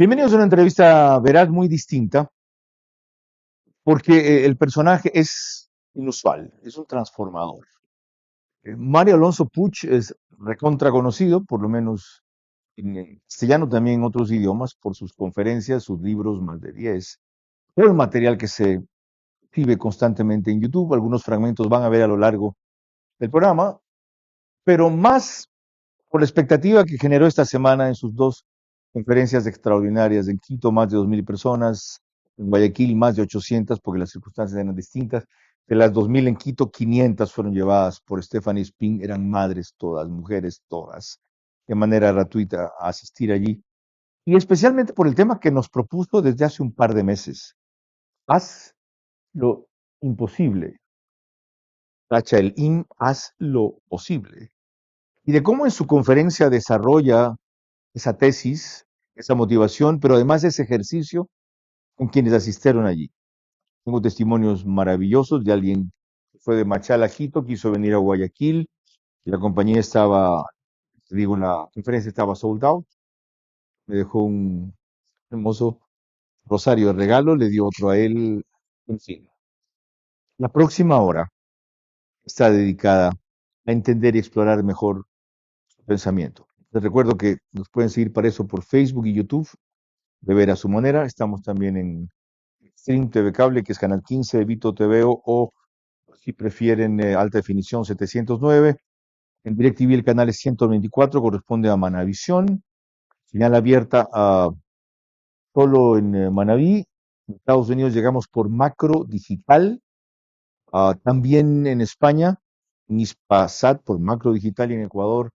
Bienvenidos a una entrevista veraz muy distinta, porque el personaje es inusual, es un transformador. Mario Alonso Puig es recontra conocido, por lo menos en castellano, también en otros idiomas, por sus conferencias, sus libros, más de 10, todo el material que se exhibe constantemente en YouTube. Algunos fragmentos van a ver a lo largo del programa, pero más por la expectativa que generó esta semana en sus dos conferencias extraordinarias. En Quito, más de 2.000 personas; en Guayaquil, más de 800, porque las circunstancias eran distintas. De las 2.000 en Quito, 500 fueron llevadas por Stephanie Spin. Eran madres todas, mujeres todas, de manera gratuita a asistir allí. Y especialmente por el tema que nos propuso desde hace un par de meses. Haz lo imposible. Tacha el haz lo posible. Y de cómo en su conferencia desarrolla esa tesis, esa motivación, pero además ese ejercicio con quienes asistieron allí. Tengo testimonios maravillosos de alguien que fue de Machala a Quito, quiso venir a Guayaquil, y la compañía estaba, te digo, la conferencia estaba sold out. Me dejó un hermoso rosario de regalo, le dio otro a él, en fin. La próxima hora está dedicada a entender y explorar mejor su pensamiento. Les recuerdo que nos pueden seguir para eso por Facebook y YouTube, de ver a su manera. Estamos también en Stream TV Cable, que es Canal 15 de Vito TV, o si prefieren alta definición 709. En DirecTV el canal es 124, corresponde a Manavisión. Señal abierta solo en Manaví. En Estados Unidos llegamos por Macro Digital. También en España, en Hispasat por Macro Digital, y en Ecuador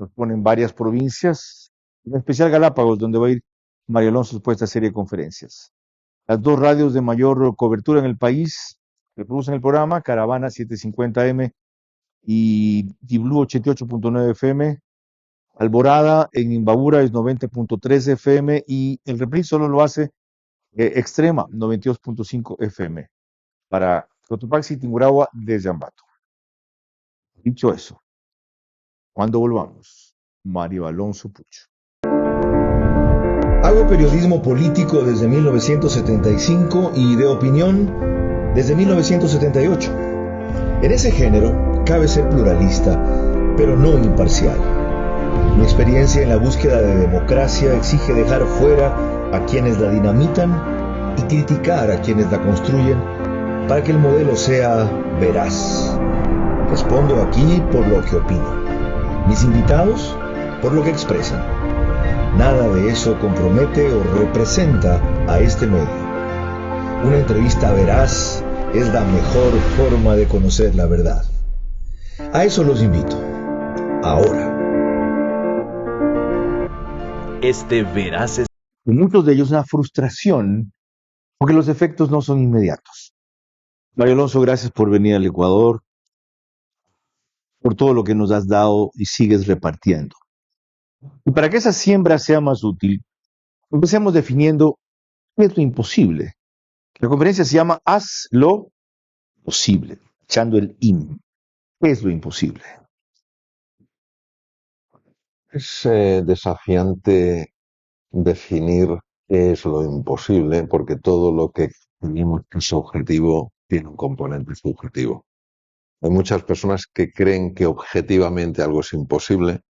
nos ponen varias provincias, en especial Galápagos, donde va a ir Mario Alonso después de esta serie de conferencias. Las dos radios de mayor cobertura en el país que producen el programa: Caravana 750M y Blue 88.9 FM. Alborada en Imbabura es 90.3 FM, y el reprise solo lo hace Extrema 92.5 FM para Cotopaxi, Tungurahua, desde Ambato. Dicho eso, cuando volvamos, Mario Alonso Puig. Hago periodismo político desde 1975 y de opinión desde 1978. En ese género cabe ser pluralista, pero no imparcial. Mi experiencia en la búsqueda de democracia exige dejar fuera a quienes la dinamitan y criticar a quienes la construyen para que el modelo sea veraz. Respondo aquí por lo que opino. Mis invitados por lo que expresan. Nada de eso compromete o representa a este medio. Una entrevista veraz es la mejor forma de conocer la verdad. A eso los invito. Ahora. Este veraz es... Muchos de ellos una frustración, porque los efectos no son inmediatos. Mario Alonso, gracias por venir al Ecuador, por todo lo que nos has dado y sigues repartiendo. Y para que esa siembra sea más útil, empecemos definiendo qué es lo imposible. La conferencia se llama Haz lo posible, echando el IM. ¿Qué es lo imposible? Es desafiante definir qué es lo imposible, porque todo lo que creemos que es objetivo tiene un componente subjetivo. Hay muchas personas que creen que objetivamente algo es imposible,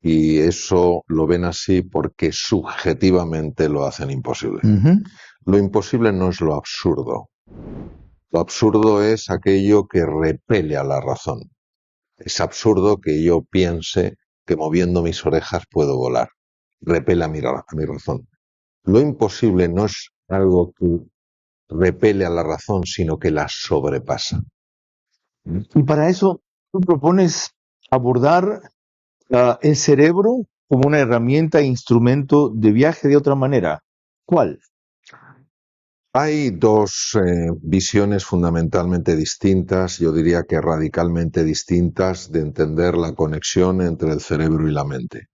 y eso lo ven así porque subjetivamente lo hacen imposible. Lo imposible no es lo absurdo. Lo absurdo es aquello que repele a la razón. Es absurdo que yo piense que moviendo mis orejas puedo volar. Repele a mi razón. Lo imposible no es algo que repele a la razón, sino que la sobrepasa. Y para eso tú propones abordar el cerebro como una herramienta e instrumento de viaje de otra manera. ¿Cuál? Hay dos visiones fundamentalmente distintas, yo diría que radicalmente distintas, de entender la conexión entre el cerebro y la mente.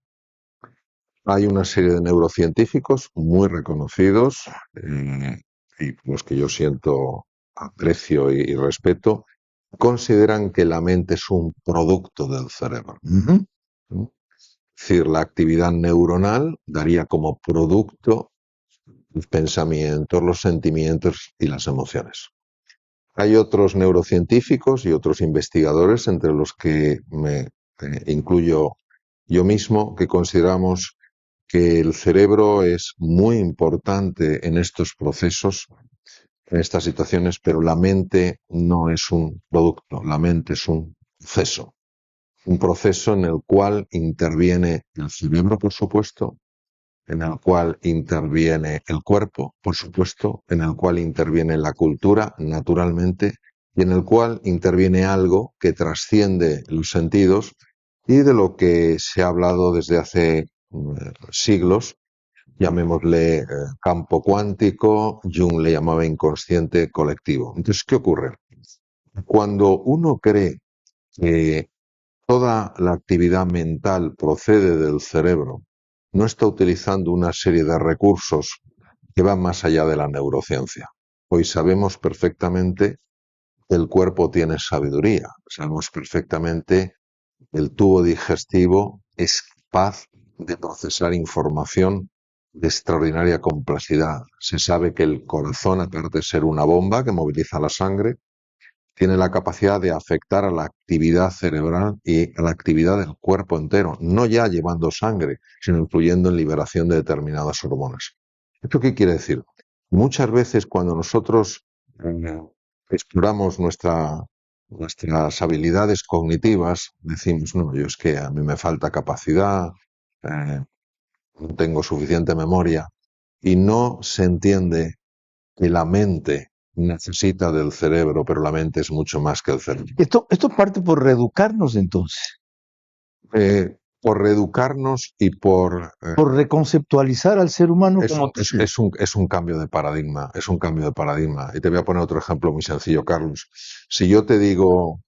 Hay una serie de neurocientíficos muy reconocidos, y los que yo siento aprecio y respeto, consideran que la mente es un producto del cerebro. Es decir, la actividad neuronal daría como producto los pensamientos, los sentimientos y las emociones. Hay otros neurocientíficos y otros investigadores, entre los que me incluyo yo mismo, que consideramos que el cerebro es muy importante en estos procesos, en estas situaciones, pero la mente no es un producto, la mente es un proceso en el cual interviene el cerebro, por supuesto, en el cual interviene el cuerpo, por supuesto, en el cual interviene la cultura, naturalmente, y en el cual interviene algo que trasciende los sentidos y de lo que se ha hablado desde hace siglos, llamémosle campo cuántico, Jung le llamaba inconsciente colectivo. Entonces, ¿qué ocurre? Cuando uno cree que toda la actividad mental procede del cerebro, no está utilizando una serie de recursos que van más allá de la neurociencia. Hoy sabemos perfectamente que el cuerpo tiene sabiduría, sabemos perfectamente que el tubo digestivo es capaz de procesar información de extraordinaria complejidad. Se sabe que el corazón, aparte de ser una bomba que moviliza la sangre, tiene la capacidad de afectar a la actividad cerebral y a la actividad del cuerpo entero, no ya llevando sangre, sino influyendo en liberación de determinadas hormonas. ¿Esto qué quiere decir? Muchas veces cuando nosotros exploramos nuestras habilidades cognitivas, decimos, no, yo es que a mí me falta capacidad, no tengo suficiente memoria, y no se entiende que la mente necesita del cerebro, pero la mente es mucho más que el cerebro. Esto parte por reeducarnos entonces, Por reeducarnos y por reconceptualizar al ser humano como tal. es un cambio de paradigma, es un cambio de paradigma. Y te voy a poner otro ejemplo muy sencillo, Carlos. Si yo te digo,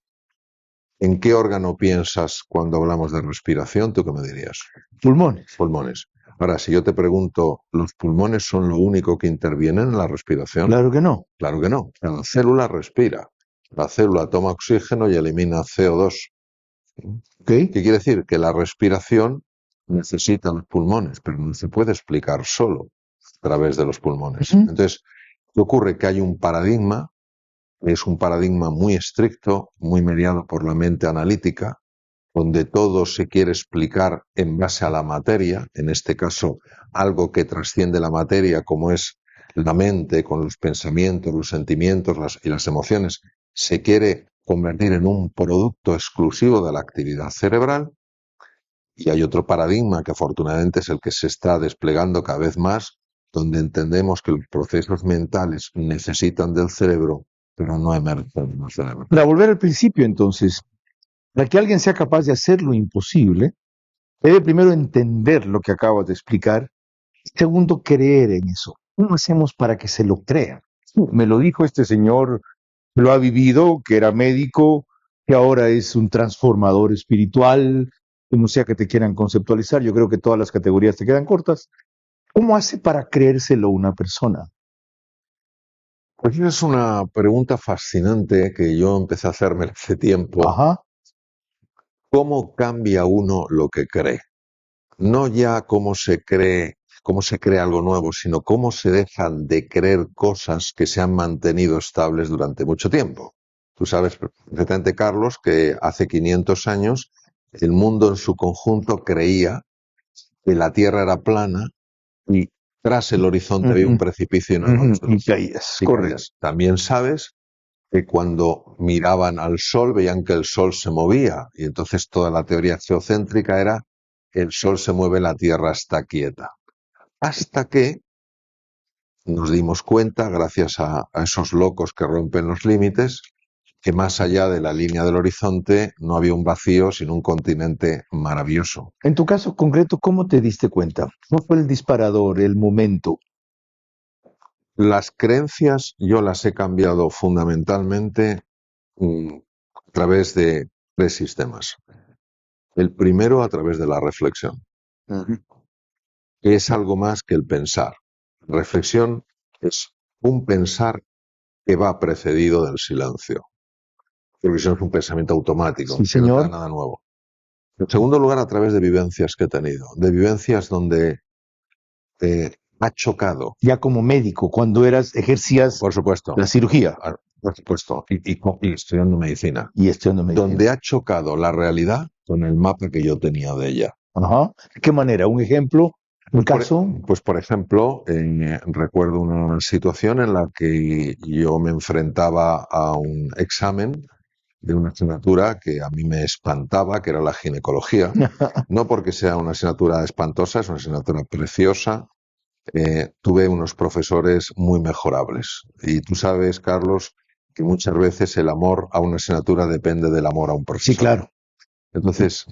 ¿en qué órgano piensas cuando hablamos de respiración? ¿Tú qué me dirías? Pulmones. Pulmones. Ahora, si yo te pregunto, ¿los pulmones son lo único que intervienen en la respiración? Claro que no. Claro que no. La célula respira. La célula toma oxígeno y elimina CO2. ¿Ok? ¿Qué quiere decir? Que la respiración necesita los pulmones, pero no se puede explicar solo a través de los pulmones. Ujú. Entonces, ¿qué ocurre? Que hay un paradigma, es un paradigma muy estricto, muy mediado por la mente analítica, donde todo se quiere explicar en base a la materia, en este caso algo que trasciende la materia, como es la mente con los pensamientos, los sentimientos y las emociones, se quiere convertir en un producto exclusivo de la actividad cerebral. Y hay otro paradigma que afortunadamente es el que se está desplegando cada vez más, donde entendemos que los procesos mentales necesitan del cerebro, pero no emergen del cerebro. Para volver al principio entonces, para que alguien sea capaz de hacer lo imposible, debe primero entender lo que acabas de explicar, y segundo, creer en eso. ¿Cómo hacemos para que se lo crean? Me lo dijo este señor, lo ha vivido, que era médico, que ahora es un transformador espiritual, como sea que te quieran conceptualizar, yo creo que todas las categorías te quedan cortas. ¿Cómo hace para creérselo una persona? Pues es una pregunta fascinante que yo empecé a hacerme hace tiempo. Ajá. ¿Cómo cambia uno lo que cree? No ya cómo se cree algo nuevo, sino cómo se dejan de creer cosas que se han mantenido estables durante mucho tiempo. Tú sabes perfectamente, Carlos, que hace 500 años el mundo en su conjunto creía que la Tierra era plana y tras el horizonte había un precipicio y no había otro. Y caías, Y correcto. creías. También sabes que cuando miraban al Sol veían que el Sol se movía y entonces toda la teoría geocéntrica era el Sol se mueve, la Tierra está quieta. Hasta que nos dimos cuenta, gracias a esos locos que rompen los límites, que más allá de la línea del horizonte no había un vacío, sino un continente maravilloso. En tu caso concreto, ¿cómo te diste cuenta? ¿Cuál fue el disparador, el momento? Las creencias yo las he cambiado fundamentalmente a través de 3 sistemas. El primero a través de la reflexión, que es algo más que el pensar. Reflexión es un pensar que va precedido del silencio. Reflexión es un pensamiento automático, Sí, que no te da señor. nada nuevo. En segundo lugar, a través de vivencias que he tenido, de vivencias donde ha chocado, Ya como médico, cuando ejercías por supuesto, la cirugía por supuesto, y estudiando medicina, y estudiando medicina. donde ha chocado la realidad con el mapa que yo tenía de ella. Ajá. ¿De qué manera? ¿Un ejemplo? ¿Un caso? Pues, por ejemplo, recuerdo una situación en la que yo me enfrentaba a un examen de una asignatura que a mí me espantaba, que era la ginecología. No porque sea una asignatura espantosa, es una asignatura preciosa. Tuve unos profesores muy mejorables. Y tú sabes, Carlos, que muchas veces el amor a una asignatura depende del amor a un profesor. Sí, claro. Entonces,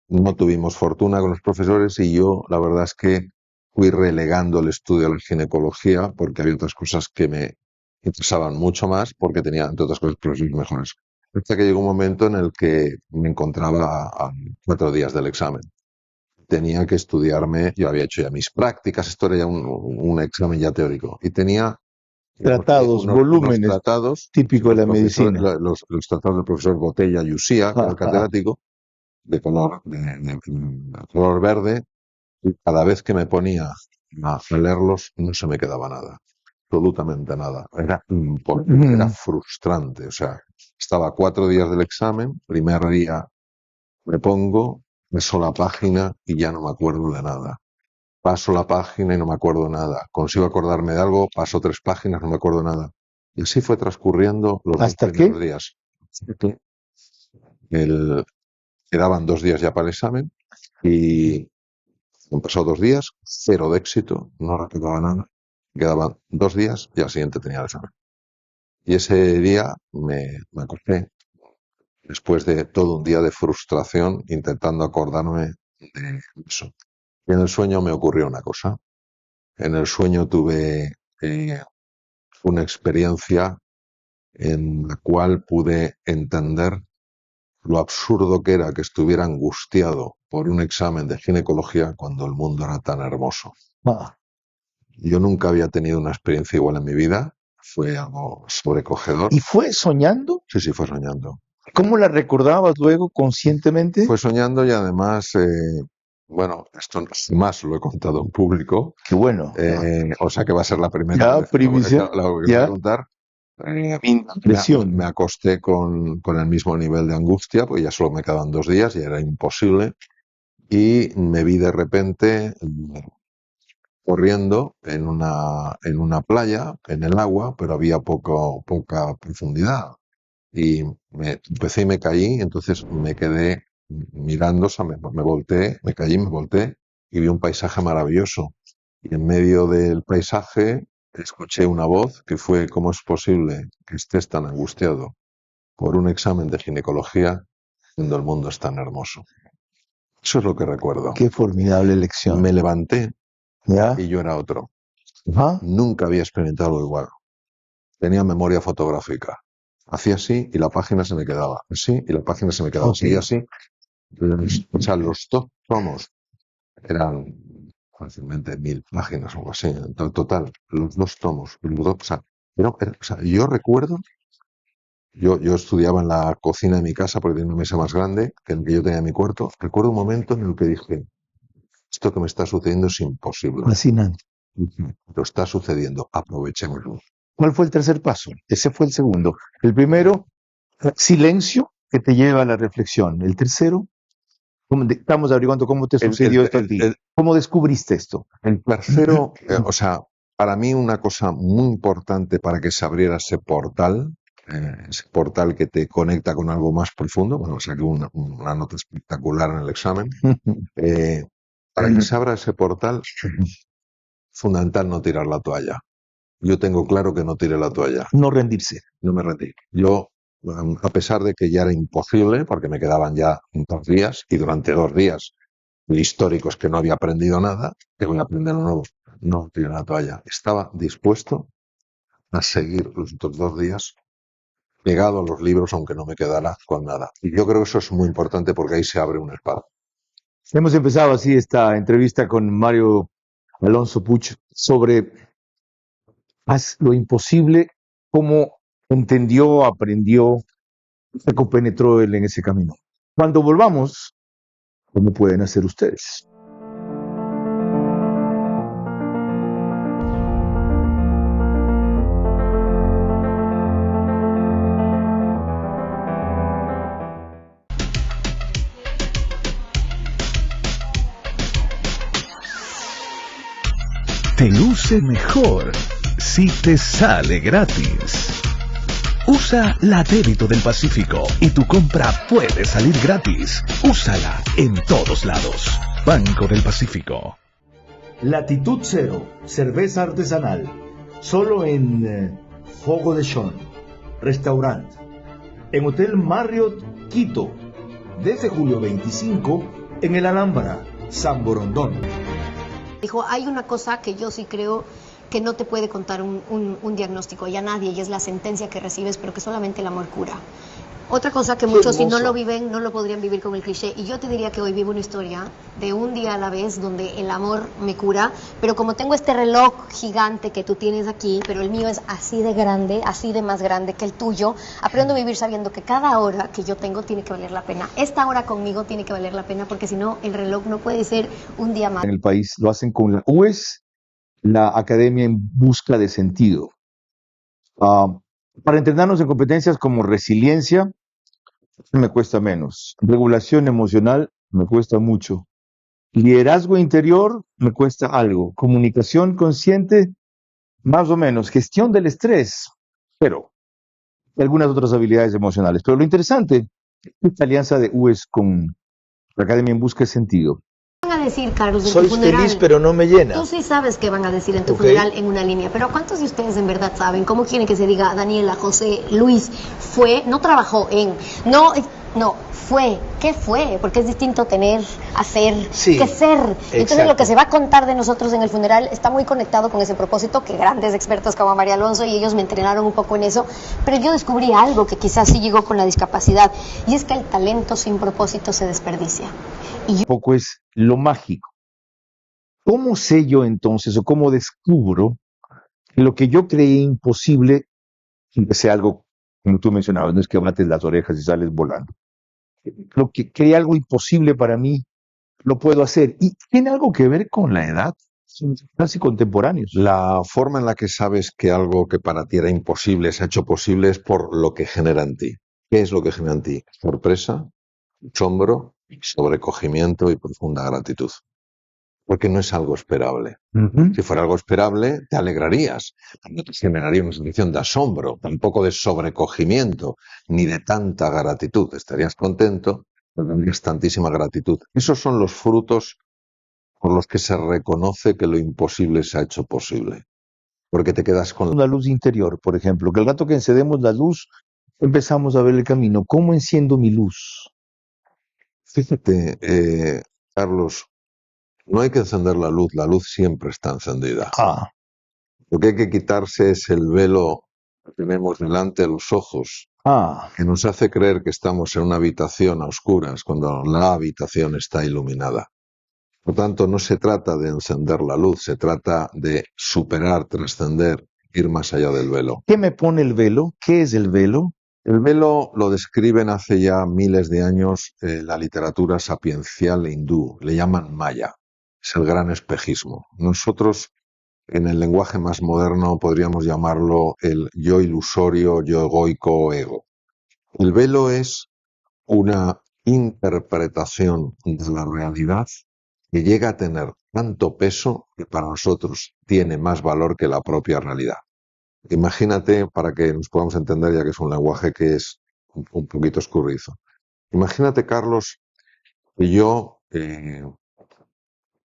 no tuvimos fortuna con los profesores y yo, la verdad es que fui relegando el estudio de la ginecología porque había otras cosas que me interesaban mucho más porque tenía, entre otras cosas, profesores mejores. Hasta que llegó un momento en el que me encontraba a 4 días del examen. Tenía que estudiarme, yo había hecho ya mis prácticas, esto era ya un examen ya teórico, y tenía Tratados, unos volúmenes, tratados, típico de la medicina. los tratados del profesor Botella y Usía, que era el catedrático, de color verde, y cada vez que me ponía a leerlos no se me quedaba nada, absolutamente nada. Era imposible, era frustrante. O sea, estaba 4 días del examen, primer día me pongo, paso la página y ya no me acuerdo de nada. Paso la página y no me acuerdo de nada. Consigo acordarme de algo, paso 3 páginas, no me acuerdo de nada. Y así fue transcurriendo los 2 ¿Hasta primeros qué? días. El, Quedaban 2 días ya para el examen y han pasado 2 días, cero de éxito, no recordaba nada. Quedaban 2 días y al siguiente tenía el examen. Y ese día me acosté, después de todo un día de frustración, intentando acordarme de eso. Y en el sueño me ocurrió una cosa. En el sueño tuve una experiencia en la cual pude entender lo absurdo que era que estuviera angustiado por un examen de ginecología cuando el mundo era tan hermoso. Ah. Yo nunca había tenido una experiencia igual en mi vida, fue algo sobrecogedor. ¿Y fue soñando? Sí, sí, fue soñando. ¿Cómo la recordabas luego conscientemente? Fue soñando y además, bueno, esto más lo he contado en público, Qué bueno. o sea que va a ser la primera Ya, vez que primicia. lo voy a Ya, contar. impresión. Me acosté con el mismo nivel de angustia, porque ya solo me quedaban 2 días y era imposible. Y me vi de repente corriendo en una playa, en el agua, pero había poca profundidad. Y me empecé y me caí, entonces me quedé mirando, o sea, me volteé, me caí, me volteé y vi un paisaje maravilloso. Y en medio del paisaje escuché una voz que fue: ¿cómo es posible que estés tan angustiado por un examen de ginecología cuando el mundo es tan hermoso? Eso es lo que recuerdo. Qué formidable lección. Me levanté ¿Ya? y yo era otro. Ajá. Nunca había experimentado algo igual. Tenía memoria fotográfica. Hacía así y la página se me quedaba. Así y la página se me quedaba. Ok. Seguía así. O sea, los 2 tomos eran fácilmente 1000 páginas o algo así. En total, los 2 tomos. O sea, o sea, yo recuerdo, yo estudiaba en la cocina de mi casa porque tenía una mesa más grande que el que yo tenía en mi cuarto. Recuerdo un momento en el que dije: esto que me está sucediendo es imposible. Fascinante. Lo está sucediendo, aprovechémoslo. ¿Cuál fue el tercer paso? Ese fue el segundo. El primero, silencio que te lleva a la reflexión. El tercero, estamos averiguando cómo te El, sucedió esto a el, ti. el, ¿Cómo descubriste esto? el tercero, o sea, para mí una cosa muy importante para que se abriera ese portal que te conecta con algo más profundo, bueno, saqué una nota espectacular en el examen, para que se abra ese portal, fundamental no tirar la toalla. Yo tengo claro que no tiré la toalla. No rendirse. No me rendí. Yo, a pesar de que ya era imposible, porque me quedaban ya 2 días, y durante 2 días históricos que no había aprendido nada, que voy a aprender lo nuevo. No tiré la toalla. Estaba dispuesto a seguir los otros 2 días pegado a los libros, aunque no me quedara con nada. Y yo creo que eso es muy importante porque ahí se abre un espacio. Hemos empezado así esta entrevista con Mario Alonso Puch sobre haz lo imposible, cómo entendió, aprendió, se compenetró él en ese camino. Cuando volvamos, ¿Cómo pueden hacer ustedes? Te luce mejor si te sale gratis. Usa la débito del Pacífico y tu compra puede salir gratis. Úsala en todos lados. Banco del Pacífico. Latitud Cero, cerveza artesanal. Solo en Fogo de Chão, restaurante. En Hotel Marriott, Quito. Desde julio 25, en el Alhambra, San Borondón. Dijo, hay una cosa que yo sí creo que no te puede contar un diagnóstico ya nadie, y es la sentencia que recibes, pero que solamente el amor cura. Otra cosa que muchos si no lo viven, no lo podrían vivir con el cliché, y yo te diría que hoy vivo una historia de un día a la vez donde el amor me cura, pero como tengo este reloj gigante que tú tienes aquí, pero el mío es así de grande, así de más grande que el tuyo, aprendo a vivir sabiendo que cada hora que yo tengo tiene que valer la pena. Esta hora conmigo tiene que valer la pena, porque si no, el reloj no puede ser un día más. En el país lo hacen con la UES, la Academia en Busca de Sentido. Para entrenarnos en competencias como resiliencia, me cuesta menos. Regulación emocional, me cuesta mucho. Liderazgo interior, me cuesta algo. Comunicación consciente, más o menos. Gestión del estrés, pero algunas otras habilidades emocionales. Pero lo interesante es esta alianza de UES con la Academia en Busca de Sentido. ¿Qué van a decir, Carlos, en Soy tu funeral? feliz, pero no me llena. Tú sí sabes qué van a decir en tu Ok. funeral en una línea, pero ¿cuántos de ustedes en verdad saben cómo quieren que se diga Daniela, José, Luis fue, no trabajó en, no, fue, ¿qué fue? Porque es distinto tener, hacer, Sí, que ser. Entonces exacto. lo que se va a contar de nosotros en el funeral está muy conectado con ese propósito, que grandes expertos como María Alonso y ellos me entrenaron un poco en eso, pero yo descubrí algo que quizás sí llegó con la discapacidad, y es que el talento sin propósito se desperdicia. Un poco es lo mágico. ¿Cómo sé yo entonces o cómo descubro que lo que yo creí imposible, que sea algo, como tú mencionabas, no es que bates las orejas y sales volando? Lo que creí algo imposible para mí, lo puedo hacer. Y tiene algo que ver con la edad. Son casi contemporáneos. La forma en la que sabes que algo que para ti era imposible se ha hecho posible es por lo que genera en ti. ¿Qué es lo que genera en ti? Sorpresa, asombro, sobrecogimiento y profunda gratitud. Porque no es algo esperable. Si fuera algo esperable, te alegrarías. No te generaría una sensación de asombro, tampoco de sobrecogimiento, ni de tanta gratitud. Estarías contento, pero tendrías tantísima gratitud. Esos son los frutos por los que se reconoce que lo imposible se ha hecho posible. Porque te quedas con Una luz interior, por ejemplo, que al rato que encendemos la luz, empezamos a ver el camino. ¿Cómo enciendo mi luz? Fíjate, Carlos, no hay que encender la luz siempre está encendida. Lo que hay que quitarse es el velo que tenemos delante de los ojos, que nos hace creer que estamos en una habitación a oscuras cuando la habitación está iluminada. Por tanto, no se trata de encender la luz, se trata de superar, trascender, ir más allá del velo. ¿Qué me pone el velo? ¿Qué es el velo? El velo lo describen hace ya miles de años la literatura sapiencial hindú, le llaman maya, es el gran espejismo. Nosotros, en el lenguaje más moderno, podríamos llamarlo el yo ilusorio, yo egoico o ego. El velo es una interpretación de la realidad que llega a tener tanto peso que para nosotros tiene más valor que la propia realidad. Imagínate, para que nos podamos entender, ya que es un lenguaje que es un poquito escurridizo. Imagínate, Carlos, que yo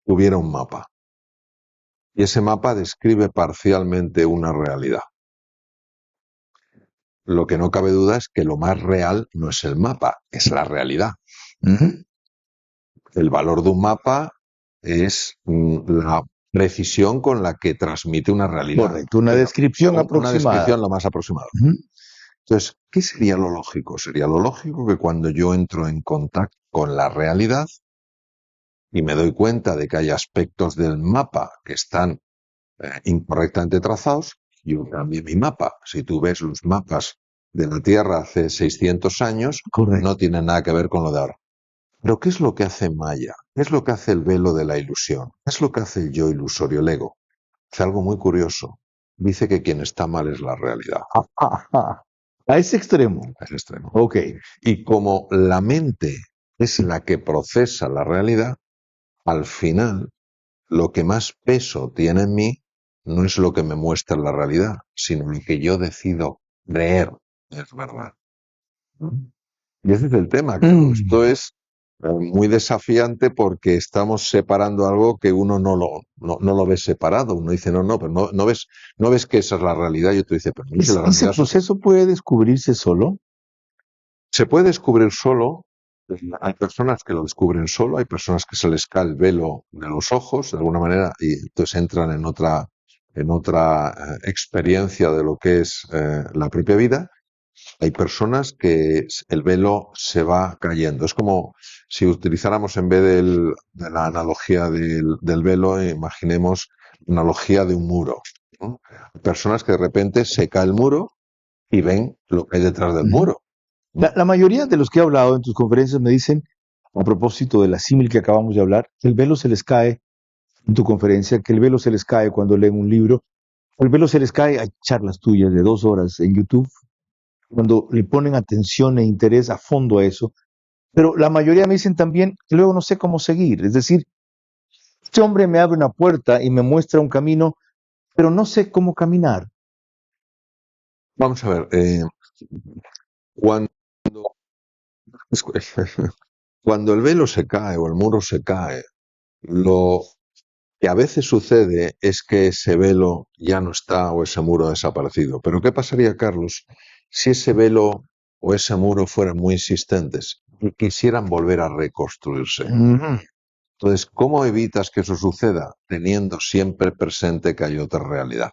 tuviera un mapa y ese mapa describe parcialmente una realidad. Lo que no cabe duda es que lo más real no es el mapa, es la realidad. El valor de un mapa es la precisión con la que transmite una realidad. Correcto, una descripción aproximada. Una descripción lo más aproximada. Entonces, ¿qué sería lo lógico? Sería lo lógico que cuando yo entro en contacto con la realidad y me doy cuenta de que hay aspectos del mapa que están incorrectamente trazados, yo cambie mi mapa. Si tú ves los mapas de la Tierra hace 600 años, Correcto. no tienen nada que ver con lo de ahora. Pero ¿qué es lo que hace Maya? ¿Qué es lo que hace el velo de la ilusión? ¿Qué es lo que hace el yo ilusorio, el ego? Es algo muy curioso. Dice que quien está mal es la realidad. A ese extremo. Es extremo. Ok. Y como la mente es la que procesa la realidad, al final lo que más peso tiene en mí no es lo que me muestra la realidad, sino lo que yo decido creer es verdad. Y ese es el tema, claro. Esto es muy desafiante porque estamos separando algo que uno no lo ve separado. Uno dice, no, pero no ves que esa es la realidad. Y otro dice, pero no, si la ¿Ese realidad es otra. proceso puede descubrirse solo? Se puede descubrir solo. Hay personas que lo descubren solo, hay personas que se les cae el velo de los ojos de alguna manera y entonces entran en otra experiencia de lo que es la propia vida. Hay personas que el velo se va cayendo. Es como si utilizáramos en vez de la analogía del velo, imaginemos la analogía de un muro, ¿no? Hay personas que de repente se cae el muro y ven lo que hay detrás del muro. La mayoría de los que he hablado en tus conferencias me dicen, a propósito de la símil que acabamos de hablar, que el velo se les cae en tu conferencia, que el velo se les cae cuando leen un libro, el velo se les cae a charlas tuyas de 2 horas en YouTube, cuando le ponen atención e interés a fondo a eso. Pero la mayoría me dicen también que luego no sé cómo seguir. Es decir, este hombre me abre una puerta y me muestra un camino, pero no sé cómo caminar. Vamos a ver, cuando, cuando el velo se cae o el muro se cae, lo que a veces sucede es que ese velo ya no está o ese muro ha desaparecido. Pero ¿qué pasaría, Carlos, si ese velo o ese muro fueran muy insistentes y quisieran volver a reconstruirse? Entonces, ¿cómo evitas que eso suceda? Teniendo siempre presente que hay otra realidad.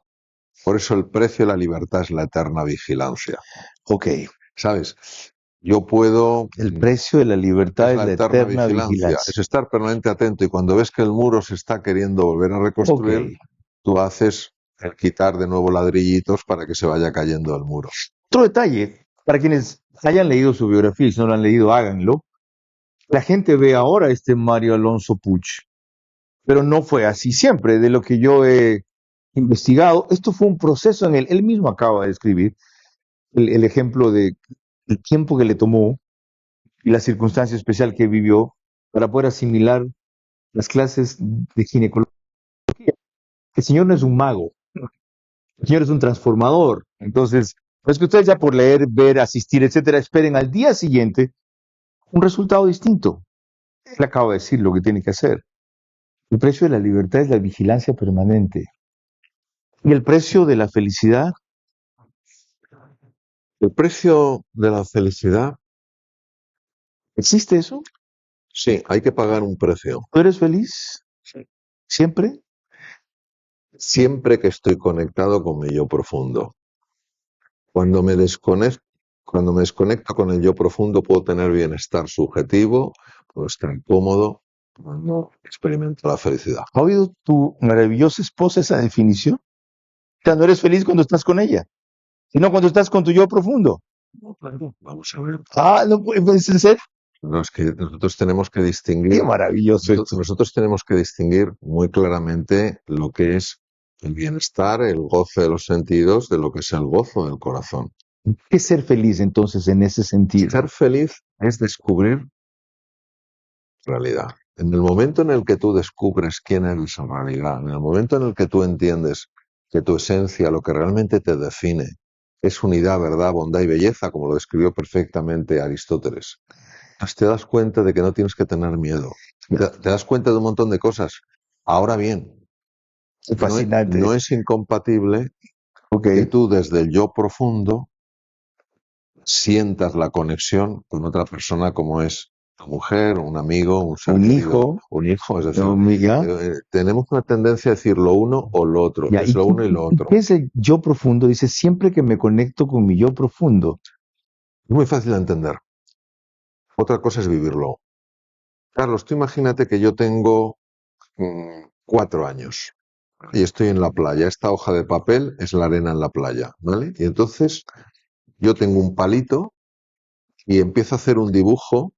Por eso el precio de la libertad es la eterna vigilancia. Ok, ¿Sabes? Yo puedo... el precio de la libertad es la eterna Es vigilancia. estar permanente atento y cuando ves que el muro se está queriendo volver a Ok, reconstruir, tú haces el quitar de nuevo ladrillitos para que se vaya cayendo el muro. otro detalle, para quienes hayan leído su biografía y si no lo han leído, háganlo. La gente ve ahora a este Mario Alonso Puig, pero no fue así siempre. De lo que yo he investigado, esto fue un proceso en él. Él mismo acaba de escribir el ejemplo de el tiempo que le tomó y la circunstancia especial que vivió para poder asimilar las clases de ginecología. El Señor no es un mago, el Señor es un transformador. Entonces, no es que ustedes ya por leer, ver, asistir, etcétera, esperen al día siguiente un resultado distinto. Él acaba de decir lo que tiene que hacer. El precio de la libertad es la vigilancia permanente. Y el precio de la felicidad, El precio de la felicidad, ¿existe eso? sí, hay que pagar un precio. ¿Tú eres feliz? ¿Siempre? Siempre que estoy conectado con mi yo profundo. Cuando me desconecto con el yo profundo puedo tener bienestar subjetivo, puedo estar cómodo, no experimento la felicidad. ¿Ha oído tu maravillosa esposa esa definición? O sea, no eres feliz cuando estás con ella, sino cuando estás con tu yo profundo. No, claro, vamos a ver. Ah, no puede ser. No, es que nosotros tenemos que Qué distinguir, maravilloso esto. nosotros tenemos que distinguir muy claramente lo que es el bienestar, el goce de los sentidos, de lo que es el gozo del corazón. ¿Qué es ser feliz entonces en ese sentido? Ser feliz es descubrir realidad. En el momento en el que tú descubres quién eres en realidad, en el momento en el que tú entiendes que tu esencia, lo que realmente te define, es unidad, verdad, bondad y belleza, como lo describió perfectamente Aristóteles, pues te das cuenta de que no tienes que tener miedo. Te das cuenta de un montón de cosas. Ahora bien, Fascinante. no es incompatible Ok. que tú desde el yo profundo sientas la conexión con otra persona como es tu mujer, un amigo, un ser Un querido, hijo. un hijo, es decir, ¿Ya? tenemos una tendencia a decir lo uno o lo otro, Ya, es lo uno y lo otro. ¿qué es el yo profundo? Dice, siempre que me conecto con mi yo profundo. Es muy fácil de entender. Otra cosa es vivirlo. Carlos, tú imagínate que yo tengo 4 años y estoy en la playa. Esta hoja de papel es la arena en la playa, ¿vale? Y entonces yo tengo un palito y empiezo a hacer un dibujo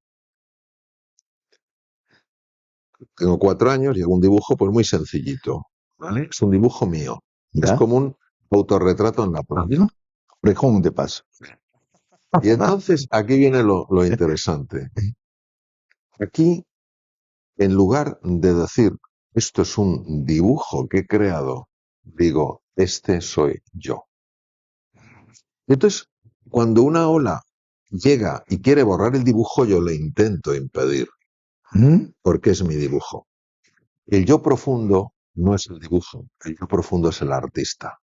Tengo 4 años y hago un dibujo pues muy sencillito, ¿vale? Es un dibujo mío. Es ¿Ya? como un autorretrato en la playa. Rejón de paso. Y entonces aquí viene lo interesante. Aquí, en lugar de decir, esto es un dibujo que he creado, digo, este soy yo. Entonces, cuando una ola llega y quiere borrar el dibujo, yo le intento impedir, ¿Mm? porque es mi dibujo. El yo profundo no es el dibujo, el yo profundo es el artista.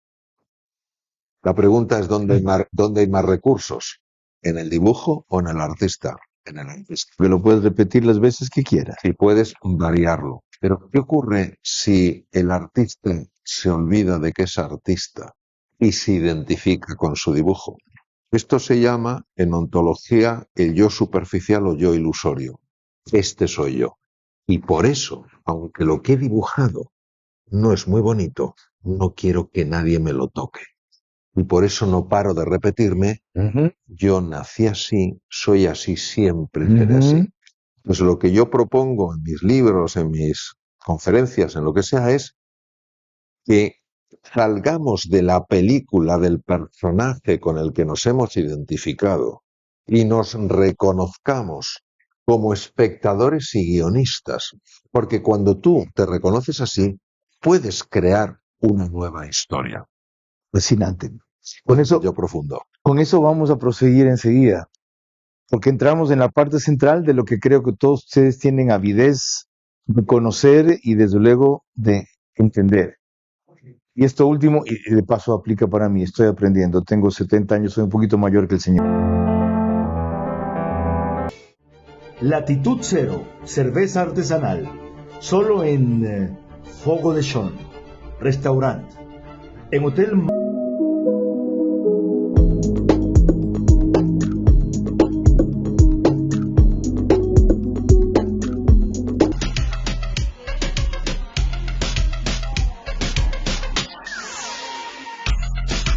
La pregunta es ¿dónde hay más recursos? ¿En el dibujo o en el artista? En el artista. Que lo puedes repetir las veces que quieras. Y puedes variarlo. Pero ¿qué ocurre si el artista se olvida de que es artista y se identifica con su dibujo? Esto se llama, en ontología, el yo superficial o yo ilusorio. Este soy yo. Y por eso, aunque lo que he dibujado no es muy bonito, no quiero que nadie me lo toque. Y por eso no paro de repetirme, yo nací así, soy así, siempre seré así. Pues lo que yo propongo en mis libros, en mis conferencias, en lo que sea, es que salgamos de la película del personaje con el que nos hemos identificado y nos reconozcamos como espectadores y guionistas, porque cuando tú te reconoces así, puedes crear una nueva historia. Fascinante. Yo profundo. Con eso vamos a proseguir enseguida, porque entramos en la parte central de lo que creo que todos ustedes tienen avidez de conocer y desde luego de entender. Y esto último, y de paso aplica para mí, estoy aprendiendo, tengo 70 años, soy un poquito mayor que el señor. Latitud Cero, cerveza artesanal, solo en Fogo de Chão, restaurante, en Hotel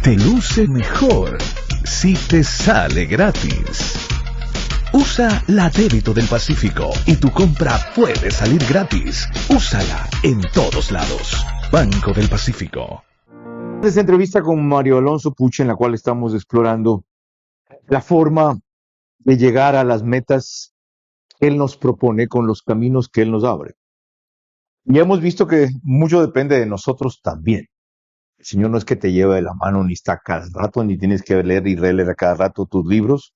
Te luce mejor si te sale gratis. Usa la débito del Pacífico y tu compra puede salir gratis. Úsala en todos lados. Banco del Pacífico. Esta entrevista con Mario Alonso Puch, en la cual estamos explorando la forma de llegar a las metas que él nos propone con los caminos que él nos abre. Y hemos visto que mucho depende de nosotros también. El Señor no es que te lleve de la mano ni está cada rato, ni tienes que leer y releer a cada rato tus libros,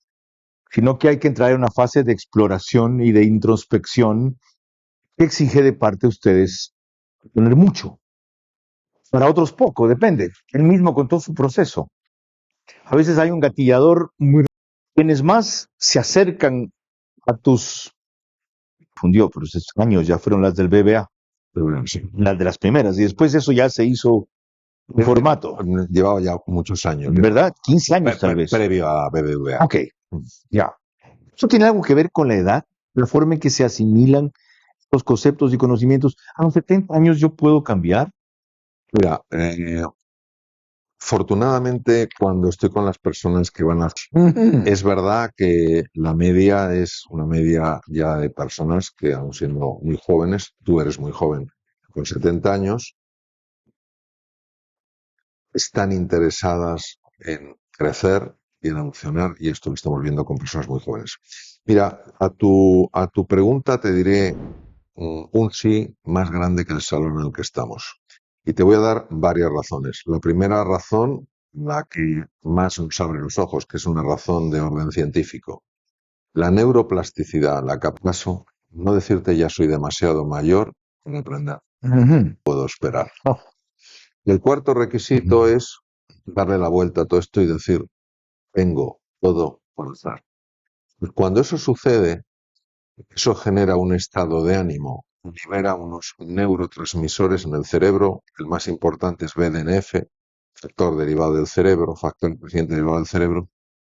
sino que hay que entrar en una fase de exploración y de introspección que exige de parte de ustedes tener mucho. Para otros poco, depende. Él mismo con todo su proceso. A veces hay un gatillador muy... Quienes más se acercan a tus... Fundió, pero esos años ya fueron las del BBA, las de las primeras, y después eso ya se hizo un formato. Llevaba ya muchos años. ¿Verdad? 15 años tal vez. Previo a BBVA. Ok, ya. ¿Eso tiene algo que ver con la edad? La forma en que se asimilan los conceptos y conocimientos. A los 70 años yo puedo cambiar. Mira, afortunadamente cuando estoy con las personas que van a... Es verdad que la media es una media ya de personas que, aun siendo muy jóvenes, tú eres muy joven, con 70 años, están interesadas en crecer y en evolucionar, y esto lo estamos viendo con personas muy jóvenes. Mira, a tu pregunta te diré un sí más grande que el salón en el que estamos. Y te voy a dar varias razones. La primera razón, la que más nos abre los ojos, que es una razón de orden científico. La neuroplasticidad, la capacidad, no decirte ya soy demasiado mayor para aprender. Puedo esperar. Y el cuarto requisito es darle la vuelta a todo esto y decir, tengo todo por hacer. Cuando eso sucede, eso genera un estado de ánimo, libera unos neurotransmisores en el cerebro, el más importante es BDNF, factor derivado del cerebro, factor creciente derivado del cerebro,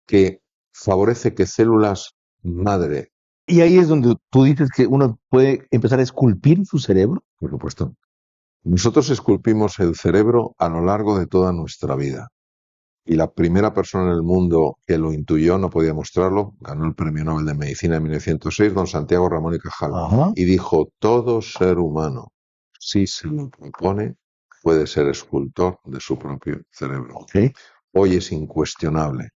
que favorece que células madre. Y ahí es donde tú dices que uno puede empezar a esculpir su cerebro. Por supuesto. Nosotros esculpimos el cerebro a lo largo de toda nuestra vida. y la primera persona en el mundo que lo intuyó, no podía mostrarlo, ganó el Premio Nobel de Medicina en 1906, don Santiago Ramón y Cajal, Ajá. y dijo, todo ser humano, si se lo propone, puede ser escultor de su propio cerebro. Ok. Hoy es incuestionable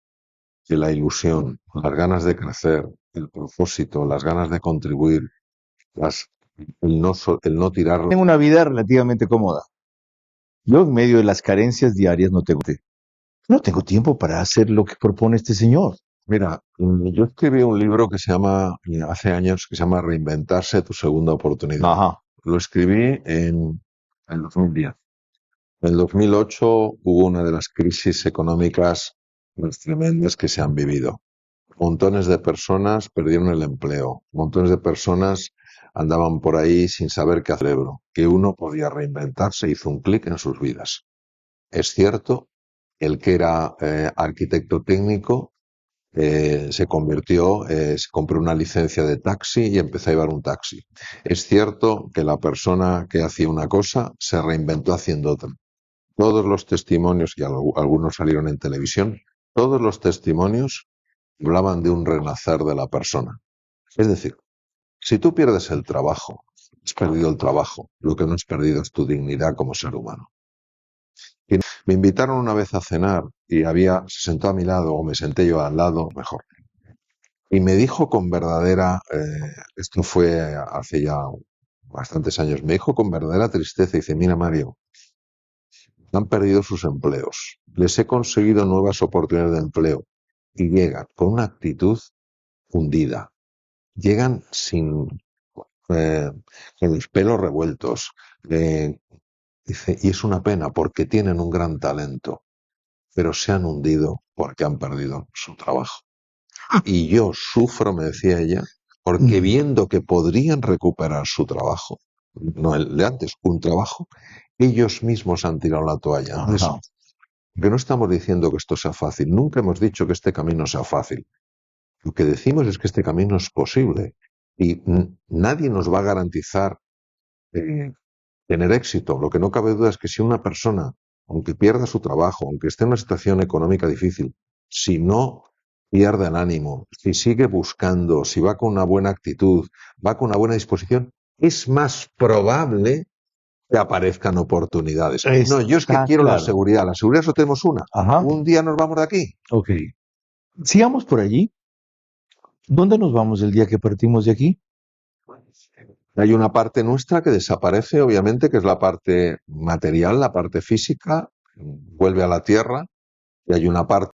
que la ilusión, las ganas de crecer, el propósito, las ganas de contribuir, el no tirar. Tengo una vida relativamente cómoda. Yo, en medio de las carencias diarias, no tengo tiempo para hacer lo que propone este señor. Mira, yo escribí un libro que se llama, hace años, que se llama Reinventarse, tu segunda oportunidad. Ajá. Lo escribí en el 2010. En el 2008 hubo una de las crisis económicas más tremendas que se han vivido. Montones de personas perdieron el empleo. Montones de personas andaban por ahí sin saber qué hacer. Que uno podía reinventarse, hizo un clic en sus vidas. Es cierto, el que era arquitecto técnico se convirtió, se compró una licencia de taxi y empezó a llevar un taxi. Es cierto que la persona que hacía una cosa se reinventó haciendo otra. Todos los testimonios, y algunos salieron en televisión, todos los testimonios hablaban de un renacer de la persona. Es decir, si tú pierdes el trabajo, has perdido el trabajo, lo que no has perdido es tu dignidad como ser humano. Y me invitaron una vez a cenar y se sentó a mi lado, o me senté yo al lado, mejor. Y me dijo con verdadera, esto fue hace ya bastantes años, me dijo con verdadera tristeza, dice, mira Mario, han perdido sus empleos, les he conseguido nuevas oportunidades de empleo y llegan con una actitud hundida, llegan con los pelos revueltos, dice, y es una pena porque tienen un gran talento, pero se han hundido porque han perdido su trabajo. Y yo sufro, me decía ella, porque viendo que podrían recuperar su trabajo, no el de antes, un trabajo, ellos mismos han tirado la toalla. Entonces, que no estamos diciendo que esto sea fácil, nunca hemos dicho que este camino sea fácil. Lo que decimos es que este camino es posible y nadie nos va a garantizar tener éxito. Lo que no cabe duda es que si una persona, aunque pierda su trabajo, aunque esté en una situación económica difícil, si no pierde el ánimo, si sigue buscando, si va con una buena actitud, va con una buena disposición, es más probable que aparezcan oportunidades. No, yo es que quiero la seguridad. La seguridad solo tenemos una. Ajá. Un día nos vamos de aquí. Ok. Sigamos por allí. ¿Dónde nos vamos el día que partimos de aquí? Hay una parte nuestra que desaparece, obviamente, que es la parte material, la parte física, vuelve a la tierra, y hay una parte.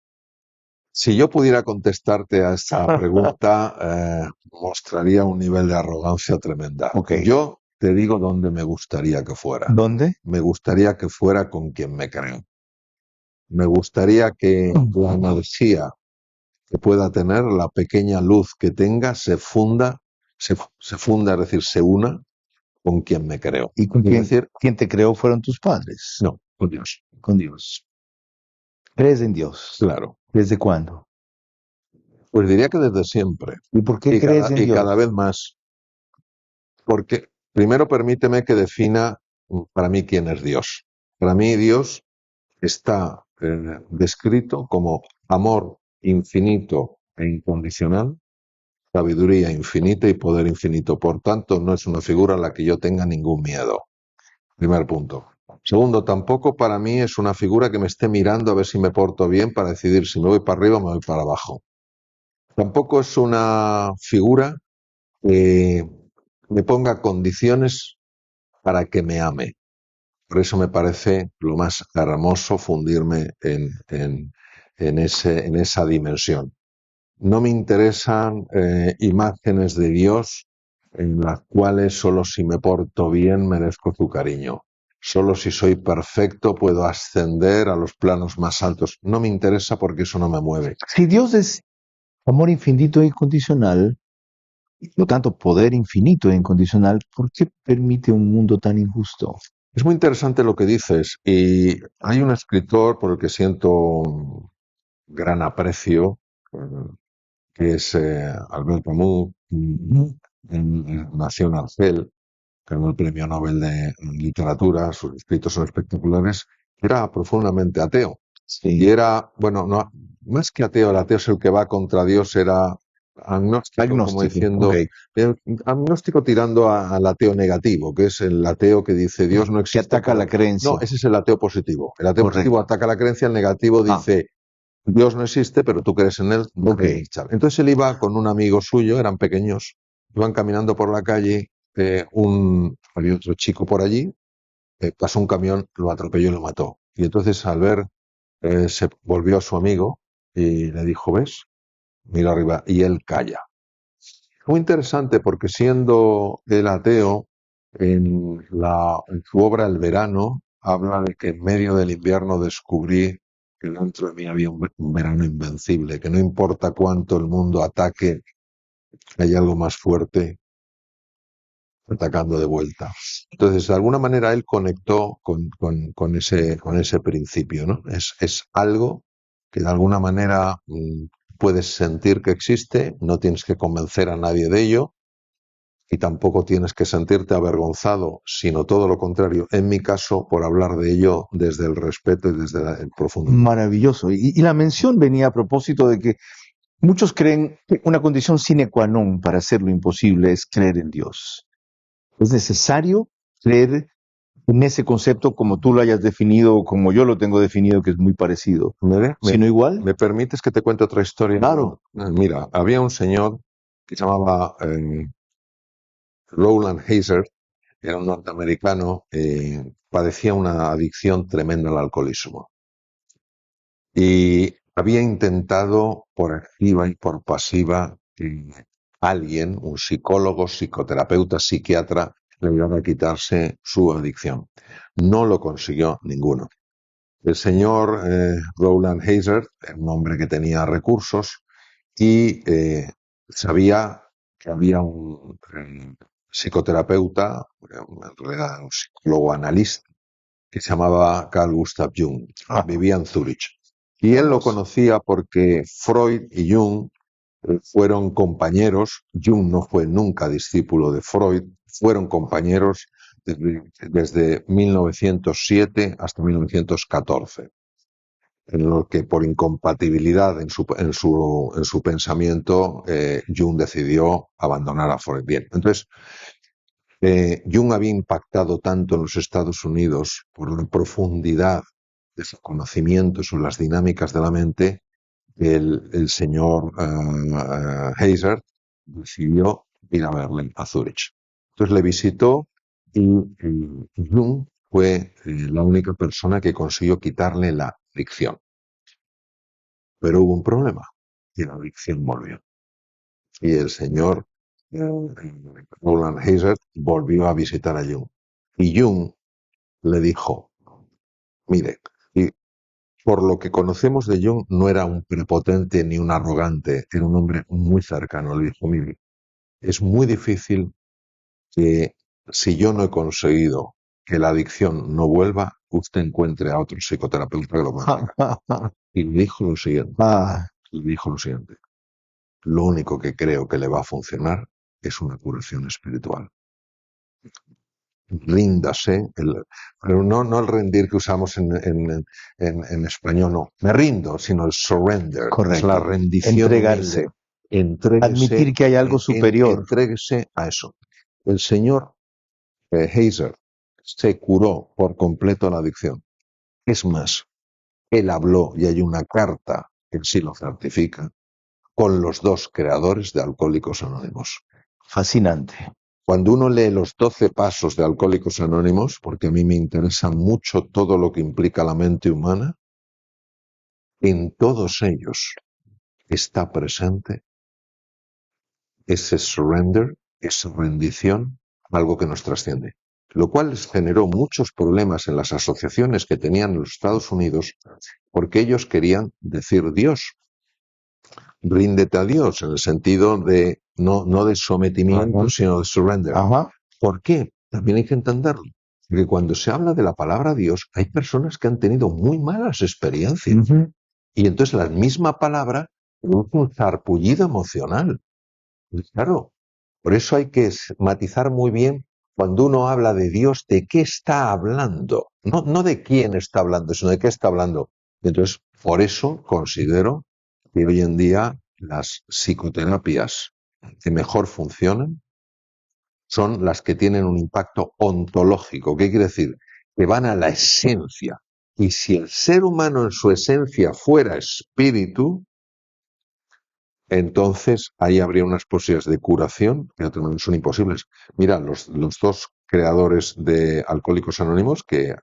Si yo pudiera contestarte a esta pregunta, mostraría un nivel de arrogancia tremenda. Okay. Yo te digo dónde me gustaría que fuera. ¿Dónde? Me gustaría que fuera con quien me creo. Me gustaría que la energía que pueda tener, la pequeña luz que tenga, se funda, es decir, se una con quien me creo. ¿Y con quién te creó fueron tus padres? No, con Dios. Con Dios. ¿Crees en Dios? Claro. ¿Desde cuándo? Pues diría que desde siempre. ¿Y por qué crees en Dios? Y cada vez más. Porque, primero, permíteme que defina para mí quién es Dios. Para mí Dios está descrito como amor infinito e incondicional, sabiduría infinita y poder infinito. Por tanto, no es una figura a la que yo tenga ningún miedo. Primer punto. Segundo, tampoco para mí es una figura que me esté mirando a ver si me porto bien para decidir si me voy para arriba o me voy para abajo. Tampoco es una figura que me ponga condiciones para que me ame. Por eso me parece lo más hermoso fundirme en esa dimensión. No me interesan imágenes de Dios en las cuales solo si me porto bien merezco su cariño. Solo si soy perfecto puedo ascender a los planos más altos. No me interesa porque eso no me mueve. Si Dios es amor infinito e incondicional, y por lo tanto poder infinito e incondicional, ¿por qué permite un mundo tan injusto? Es muy interesante lo que dices y hay un escritor por el que siento un gran aprecio, que es Albert Camus, nació en Argel, ganó el Premio Nobel de Literatura, sus escritos son espectaculares, era profundamente ateo. Y era, bueno, no, más que ateo, el ateo es el que va contra Dios, era agnóstico, como Agnóstico, diciendo, ok. agnóstico tirando al ateo negativo, que es el ateo que dice Dios no Que existe. ataca la No, creencia. ese es el ateo positivo. El ateo positivo Correcto. ataca la creencia, el negativo Ah, dice Dios no existe, pero tú crees en él, ok. debes luchar. Entonces él iba con un amigo suyo, eran pequeños, iban caminando por la calle, había otro chico por allí, pasó un camión, lo atropelló y lo mató. Y entonces al ver, se volvió a su amigo y le dijo, ¿ves? Mira arriba, y él calla. Muy interesante porque siendo el ateo, en su obra El verano, habla de que en medio del invierno descubrí que dentro de mí había un verano invencible, que no importa cuánto el mundo ataque, hay algo más fuerte atacando de vuelta. Entonces, de alguna manera, él conectó con ese principio, ¿no? Es algo que de alguna manera puedes sentir que existe, no tienes que convencer a nadie de ello y tampoco tienes que sentirte avergonzado, sino todo lo contrario, en mi caso, por hablar de ello desde el respeto y desde el profundo. Maravilloso. Y la mención venía a propósito de que muchos creen que una condición sine qua non para hacer lo imposible es creer en Dios. Es necesario creer en ese concepto como tú lo hayas definido o como yo lo tengo definido, que es muy parecido. Si no igual, ¿Me permites que te cuente otra historia? claro. Mira, había un señor que se llamaba Rowland Heiser, era un norteamericano, padecía una adicción tremenda al alcoholismo. Y había intentado por activa y por pasiva que alguien, un psicólogo, psicoterapeuta, psiquiatra, le ayudara a quitarse su adicción. No lo consiguió ninguno. El señor Rowland Heiser era un hombre que tenía recursos y sabía que había un psicoterapeuta, en realidad un psicólogo analista, que se llamaba Carl Gustav Jung. Ah, Vivía en Zúrich. Y él lo famoso. conocía porque Freud y Jung fueron compañeros. Jung no fue nunca discípulo de Freud, fueron compañeros desde 1907 hasta 1914, en lo que por incompatibilidad en su pensamiento, Jung decidió abandonar a Freud. Bien, entonces, Jung había impactado tanto en los Estados Unidos por la profundidad de su conocimiento sobre las dinámicas de la mente, que el señor Heiser decidió ir a verle a Zurich. Entonces le visitó y Jung fue la única persona que consiguió quitarle la adicción. Pero hubo un problema y la adicción volvió. Y el señor Roland Heiser volvió a visitar a Jung. Y Jung le dijo, mire, y por lo que conocemos de Jung, no era un prepotente ni un arrogante, era un hombre muy cercano. Le dijo, mire, es muy difícil que si yo no he conseguido que la adicción no vuelva, usted encuentre a otro psicoterapeuta que lo pueda hacer. Y le dijo lo siguiente, Ah, lo único que creo que le va a funcionar es una curación espiritual. Ríndase, pero no el rendir que usamos en español, no, me rindo, sino el surrender, correcto. es la rendición. Entregarse. Entréguese, Admitir que hay algo superior. Entréguese a eso. El señor Heiser se curó por completo la adicción. Es más, él habló, y hay una carta que sí lo certifica, con los dos creadores de Alcohólicos Anónimos. Fascinante. Cuando uno lee los 12 pasos de Alcohólicos Anónimos, porque a mí me interesa mucho todo lo que implica la mente humana, en todos ellos está presente ese surrender, esa rendición, algo que nos trasciende. Lo cual les generó muchos problemas en las asociaciones que tenían en los Estados Unidos, porque ellos querían decir Dios. Ríndete a Dios, en el sentido de no de sometimiento, Ajá. sino de surrender. Ajá. ¿Por qué? También hay que entenderlo. Porque cuando se habla de la palabra Dios, hay personas que han tenido muy malas experiencias. Ujú. Y entonces la misma palabra produce un sarpullido emocional. Y claro, por eso hay que matizar muy bien cuando uno habla de Dios, de qué está hablando. No de quién está hablando, sino de qué está hablando. Entonces, por eso considero que hoy en día las psicoterapias que mejor funcionan son las que tienen un impacto ontológico. ¿Qué quiere decir? Que van a la esencia. Y si el ser humano en su esencia fuera espíritu, entonces ahí habría unas posibilidades de curación que otras son imposibles. Mira, los dos creadores de Alcohólicos Anónimos que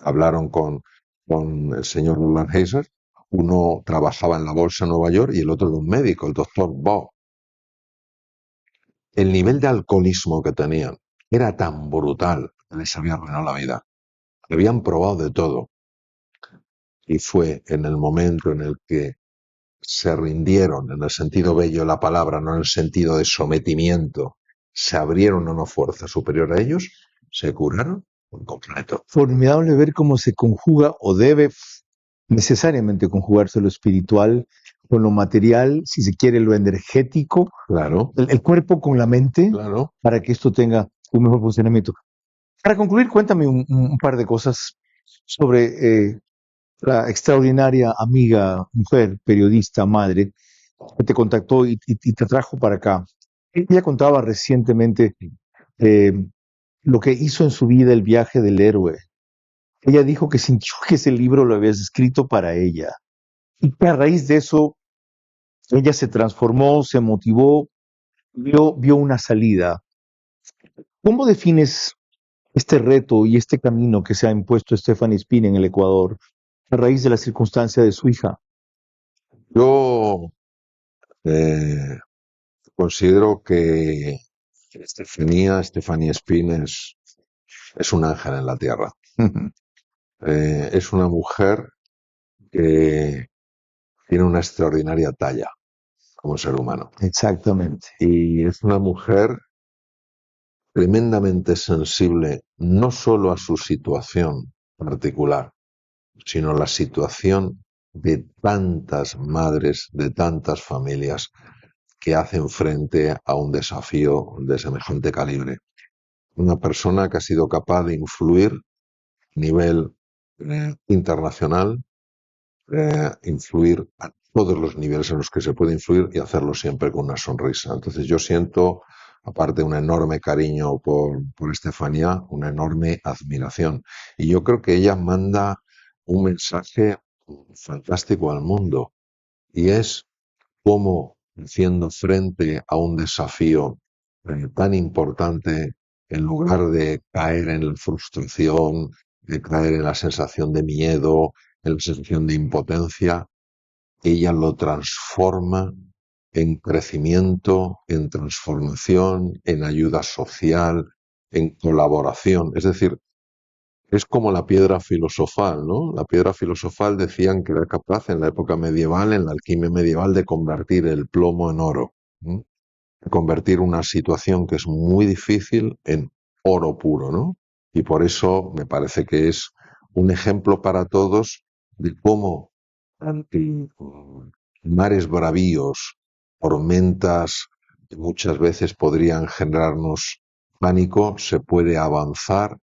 hablaron con el señor Roland Heiser, uno trabajaba en la bolsa en Nueva York y el otro era un médico, el doctor Bob. El nivel de alcoholismo que tenían era tan brutal que les había arruinado la vida. Habían probado de todo. Y fue en el momento en el que se rindieron, en el sentido bello de la palabra, no en el sentido de sometimiento, se abrieron a una fuerza superior a ellos, se curaron por completo. Formidable ver cómo se conjuga o debe necesariamente conjugarse lo espiritual con lo material, si se quiere lo energético, Claro, el cuerpo con la mente, claro. para que esto tenga un mejor funcionamiento. Para concluir, cuéntame un par de cosas sobre la extraordinaria amiga, mujer, periodista, madre, que te contactó y te trajo para acá. Ella contaba recientemente eh, lo que hizo en su vida el viaje del héroe. Ella dijo que sintió que ese libro lo habías escrito para ella y que a raíz de eso ella se transformó, se motivó, vio una salida. ¿Cómo defines este reto y este camino que se ha impuesto Stephanie Spin en el Ecuador a raíz de la circunstancia de su hija? Yo eh, considero que Stephanie Spin es un ángel en la tierra. Es una mujer que tiene una extraordinaria talla como ser humano. Exactamente. Y es una mujer tremendamente sensible no solo a su situación particular, sino a la situación de tantas madres, de tantas familias que hacen frente a un desafío de semejante calibre. Una persona que ha sido capaz de influir a nivel internacional, influir a todos los niveles en los que se puede influir y hacerlo siempre con una sonrisa. Entonces yo siento, aparte, un enorme cariño por Estefanía, una enorme admiración. Y yo creo que ella manda un mensaje fantástico al mundo y es cómo, haciendo frente a un desafío tan importante, en lugar de caer en la frustración, de caer en la sensación de miedo, en la sensación de impotencia, ella lo transforma en crecimiento, en transformación, en ayuda social, en colaboración. Es decir, es como la piedra filosofal, ¿no? La piedra filosofal decían que era capaz en la época medieval, en la alquimia medieval, de convertir el plomo en oro, ¿no? De convertir una situación que es muy difícil en oro puro, ¿no? Y por eso me parece que es un ejemplo para todos de cómo ante mares bravíos, tormentas que muchas veces podrían generarnos pánico, se puede avanzar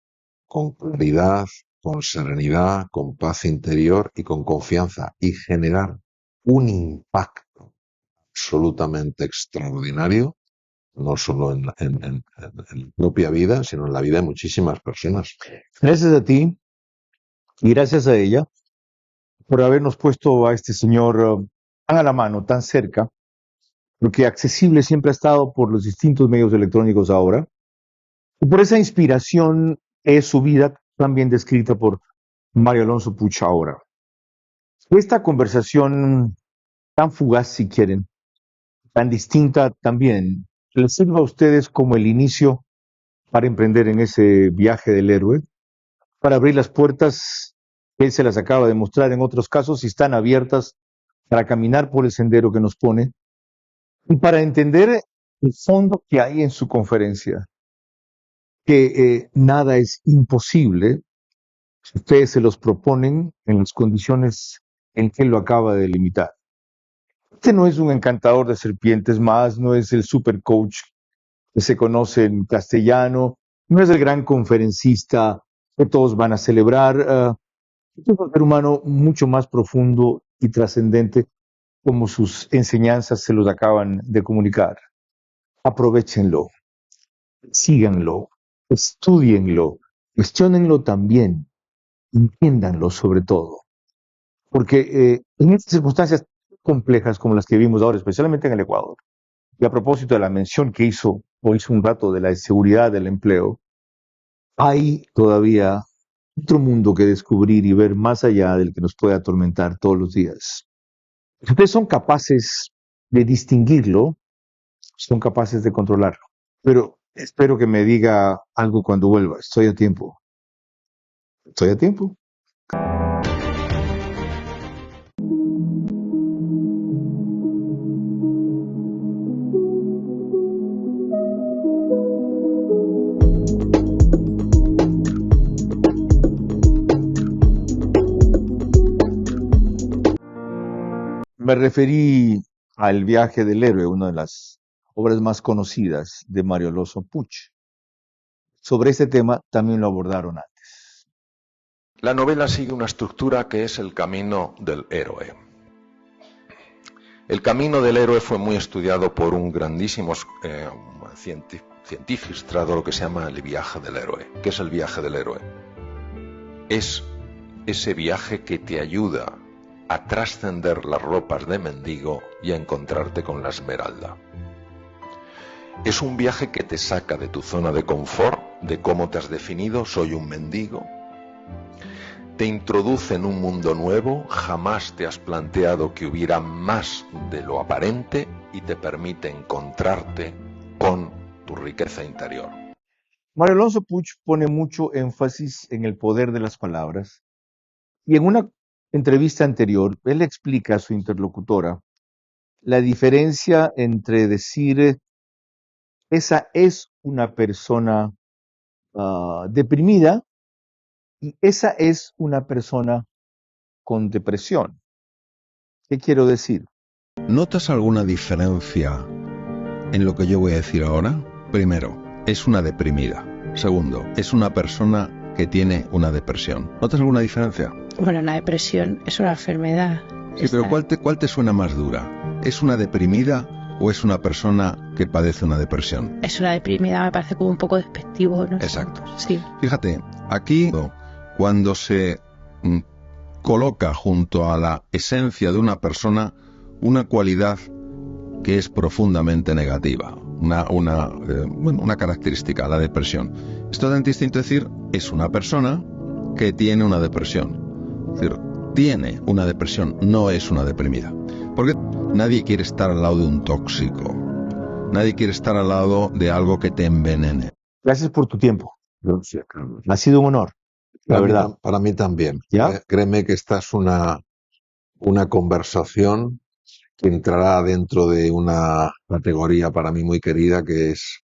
con claridad, con serenidad, con paz interior y con confianza y generar un impacto absolutamente extraordinario, no solo en la propia vida, sino en la vida de muchísimas personas. Gracias a ti y gracias a ella por habernos puesto a este señor tan a la mano, tan cerca, porque accesible siempre ha estado por los distintos medios electrónicos ahora, y por esa inspiración es su vida también descrita por Mario Alonso Puch ahora. Esta conversación tan fugaz, si quieren, tan distinta también, les sirva a ustedes como el inicio para emprender en ese viaje del héroe, para abrir las puertas que él se las acaba de mostrar en otros casos y están abiertas para caminar por el sendero que nos pone y para entender el fondo que hay en su conferencia, que nada es imposible si ustedes se los proponen en las condiciones en que él lo acaba de limitar. Este no es un encantador de serpientes más, no es el super coach que se conoce en castellano, no es el gran conferencista que todos van a celebrar. Este es un ser humano mucho más profundo y trascendente como sus enseñanzas se los acaban de comunicar. Aprovéchenlo, síganlo, estudienlo, cuestionenlo también, entiéndanlo sobre todo. Porque en estas circunstancias complejas como las que vivimos ahora, especialmente en el Ecuador, y a propósito de la mención que hizo un rato de la inseguridad del empleo, hay todavía otro mundo que descubrir y ver más allá del que nos puede atormentar todos los días. Si ustedes son capaces de distinguirlo, son capaces de controlarlo. Pero espero que me diga algo cuando vuelva. Estoy a tiempo. Estoy a tiempo. Me referí al viaje del héroe, una de las obras más conocidas de Mario Alonso Puch. Sobre este tema también lo abordaron antes. La novela sigue una estructura que es el camino del héroe. El camino del héroe fue muy estudiado por un grandísimo científico, lo que se llama el viaje del héroe. ¿Qué es el viaje del héroe? Es ese viaje que te ayuda a trascender las ropas de mendigo y a encontrarte con la esmeralda. Es un viaje que te saca de tu zona de confort, de cómo te has definido, soy un mendigo. Te introduce en un mundo nuevo, jamás te has planteado que hubiera más de lo aparente y te permite encontrarte con tu riqueza interior. Mario Alonso Puch pone mucho énfasis en el poder de las palabras y en una entrevista anterior él explica a su interlocutora la diferencia entre decir esa es una persona deprimida y esa es una persona con depresión. ¿Qué quiero decir? ¿Notas alguna diferencia en lo que yo voy a decir ahora? Primero, es una deprimida. Segundo, es una persona que tiene una depresión. ¿Notas alguna diferencia? Bueno, la depresión es una enfermedad. Sí, pero ¿cuál te suena más dura? ¿Es una deprimida o es una persona que padece una depresión? Es una deprimida, me parece como un poco despectivo, ¿no? Exacto. Sí. Fíjate, aquí cuando se coloca junto a la esencia de una persona una cualidad que es profundamente negativa, una característica, la depresión. Es totalmente distinto decir, es una persona que tiene una depresión. Es decir, tiene una depresión, no es una deprimida. Porque nadie quiere estar al lado de un tóxico. Nadie quiere estar al lado de algo que te envenene. Gracias por tu tiempo. Ha sido un honor, la verdad. Para mí también. ¿Ya? Créeme que esta es una conversación que entrará dentro de una categoría para mí muy querida, que es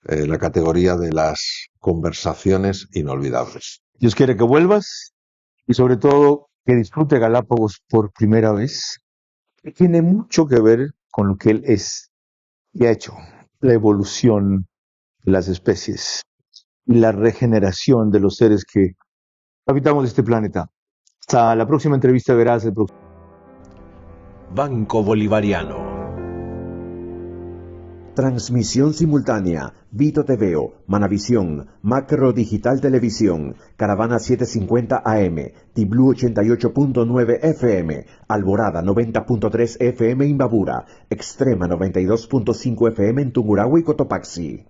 la categoría de las conversaciones inolvidables. Dios quiere que vuelvas y sobre todo que disfrute Galápagos por primera vez. Que tiene mucho que ver con lo que él es y ha hecho. La evolución de las especies y la regeneración de los seres que habitamos este planeta. Hasta la próxima entrevista verás el próximo. Banco Bolivariano. Transmisión simultánea, Vito TVO, Manavisión, Macro Digital Televisión, Caravana 750 AM, Tiblu 88.9 FM, Alborada 90.3 FM Imbabura, Extrema 92.5 FM en Tungurahua y Cotopaxi.